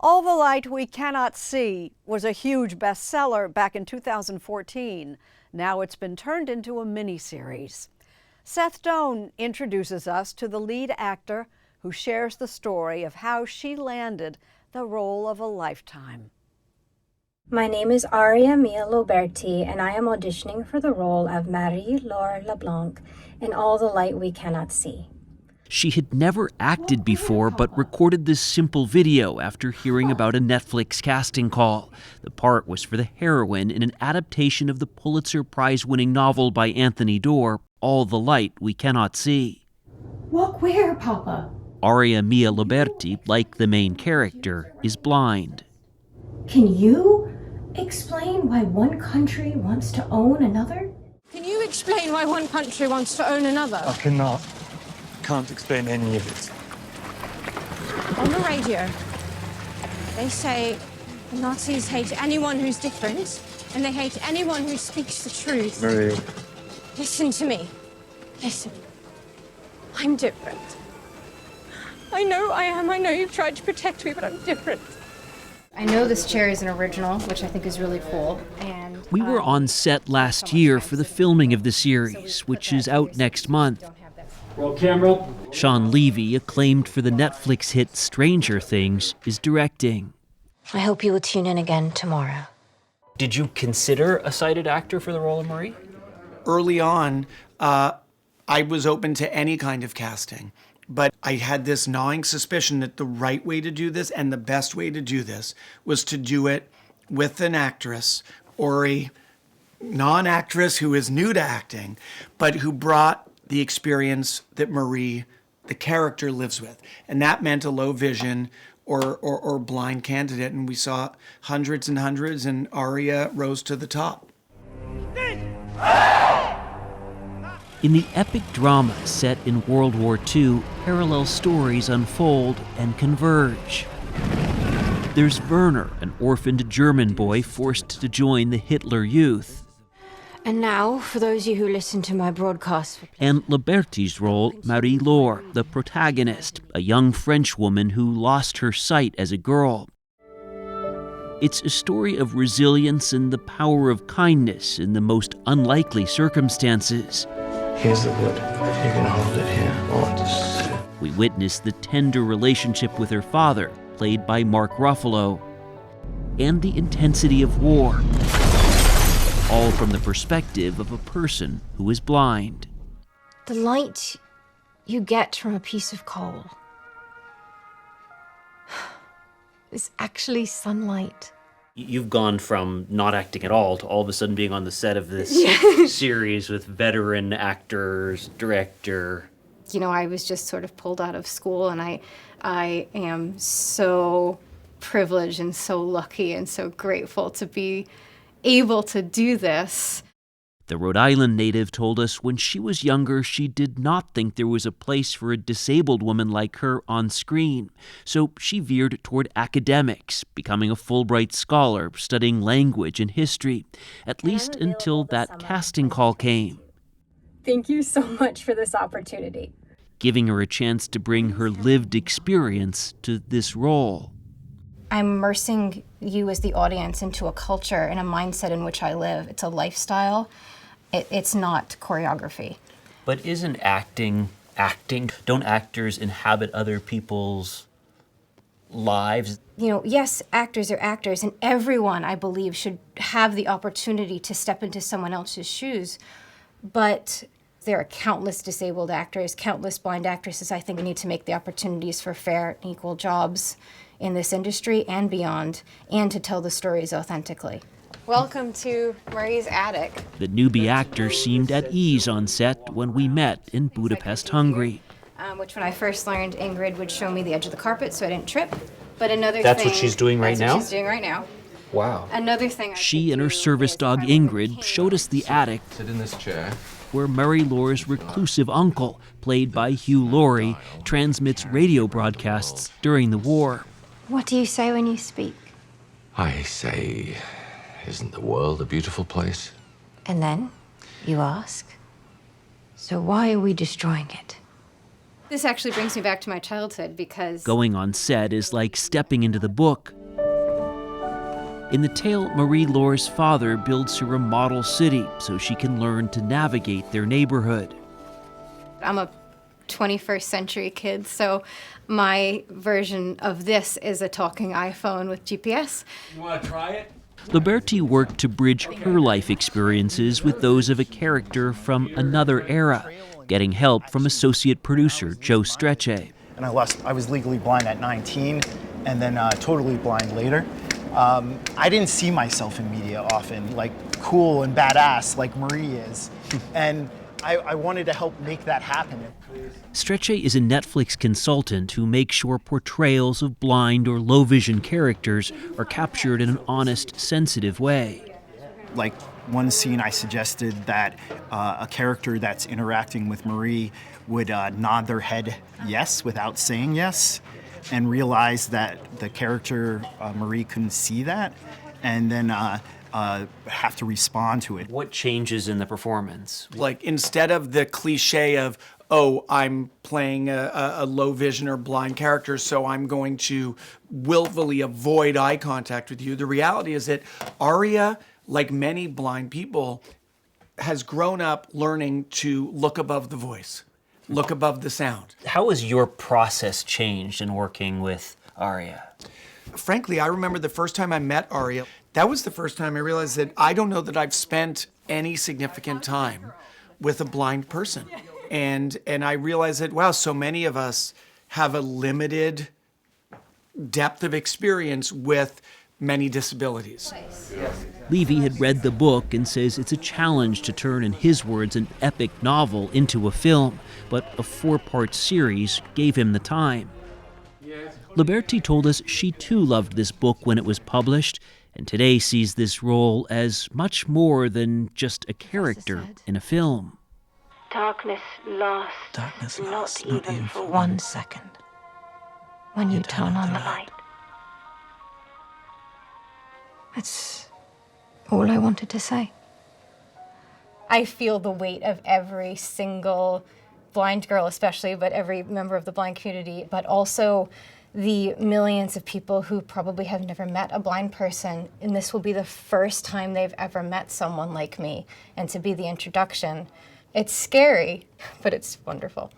All the Light We Cannot See was a huge bestseller back in 2014. Now it's been turned into a miniseries. Seth Doane introduces us to the lead actor who shares the story of how she landed the role of a lifetime. My name is Aria Mia Loberti, and I am auditioning for the role of Marie-Laure LeBlanc in All the Light We Cannot See. She had never acted before, but recorded this simple video after hearing about a Netflix casting call. The part was for the heroine in an adaptation of the Pulitzer Prize-winning novel by Anthony Doerr, All the Light We Cannot See. Walk where, Papa? Aria Mia Loberti, like the main character, is blind. Can you explain why one country wants to own another? Can you explain why one country wants to own another? I cannot. Can't explain any of it. On the radio, they say the Nazis hate anyone who's different, and they hate anyone who speaks the truth. Marie. Listen to me. Listen. I'm different. I know I am. I know you've tried to protect me, but I'm different. I know this chair is an original, which I think is really cool. And We were on set last year for the filming of the series, which is out next month. Roll camera. Sean Levy, acclaimed for the Netflix hit Stranger Things, is directing. I hope you will tune in again tomorrow. Did you consider a sighted actor for the role of Marie? Early on, I was open to any kind of casting, but I had this gnawing suspicion that the right way to do this and the best way to do this was to do it with an actress or a non-actress who is new to acting, but who brought the experience that Marie, the character, lives with. And that meant a low vision or blind candidate. And we saw hundreds and hundreds, and Aria rose to the top. In the epic drama set in World War II, parallel stories unfold and converge. There's Werner, an orphaned German boy forced to join the Hitler Youth. And now, for those of you who listen to my broadcast... And Loberti's role, Marie-Laure, the protagonist, a young French woman who lost her sight as a girl. It's a story of resilience and the power of kindness in the most unlikely circumstances. Here's the wood. You can hold it here or just sit. We witness the tender relationship with her father, played by Mark Ruffalo, and the intensity of war, all from the perspective of a person who is blind. The light you get from a piece of coal is actually sunlight. You've gone from not acting at all to all of a sudden being on the set of this series with veteran actors, director. you know, I was just sort of pulled out of school, and I am so privileged and so lucky and so grateful to be able to do this. The Rhode Island native told us when she was younger, she did not think there was a place for a disabled woman like her on screen. So she veered toward academics, becoming a Fulbright scholar, studying language and history, at least until that casting call came. Thank you so much for this opportunity. Giving her a chance to bring her lived experience to this role. I'm immersing you as the audience into a culture and a mindset in which I live. It's a lifestyle. It's not choreography. But isn't acting? Don't actors inhabit other people's lives? You know, yes, actors are actors, and everyone, I believe, should have the opportunity to step into someone else's shoes. But there are countless disabled actors, countless blind actresses. I think we need to make the opportunities for fair and equal jobs in this industry and beyond, and to tell the stories authentically. Welcome to Marie's attic. The newbie actor seemed at ease on set when we met in Budapest, Hungary. Which when I first learned, Ingrid would show me the edge of the carpet so I didn't trip. But another That's thing... what she's doing right now? That's what she's doing right now. Wow. Another thing... She and her service dog Ingrid showed us the attic Sit in this chair. where Marie-Laure's reclusive uncle, played by Hugh Laurie, transmits radio broadcasts during the war. What do you say when you speak? I say, isn't the world a beautiful place? And then you ask, so why are we destroying it? This actually brings me back to my childhood because Going on set is like stepping into the book. In the tale, Marie-Laure's father builds her a model city so she can learn to navigate their neighborhood. I'm a 21st century kid, so my version of this is a talking iPhone with GPS. You want to try it? Loberti worked to bridge her life experiences with those of a character from another era, getting help from associate producer Joe Strecce. And I was legally blind at 19 and then totally blind later. I didn't see myself in media often, like cool and badass like Marie is. And I wanted to help make that happen. Strecce is a Netflix consultant who makes sure portrayals of blind or low vision characters are captured in an honest, sensitive way. Like one scene I suggested that a character that's interacting with Marie would nod their head yes without saying yes, and realize that the character Marie couldn't see that, and then have to respond to it. What changes in the performance? Like, instead of the cliche of, oh, I'm playing a low vision or blind character, so I'm going to willfully avoid eye contact with you, the reality is that Aria, like many blind people, has grown up learning to look above the voice, look above the sound. How has your process changed in working with Aria? Frankly, I remember the first time I met Aria, that was the first time I realized that I don't know that I've spent any significant time with a blind person. And I realized that, wow, so many of us have a limited depth of experience with many disabilities. Levy had read the book and says it's a challenge to turn, in his words, an epic novel into a film, but a 4-part series gave him the time. Loberti told us she too loved this book when it was published, and today sees this role as much more than just a character in a film. Darkness lasts not even for 1 second when you turn on the light. That's all I wanted to say. I feel the weight of every single blind girl especially, but every member of the blind community, but also the millions of people who probably have never met a blind person, and this will be the first time they've ever met someone like me, and to be the introduction. It's scary, but it's wonderful.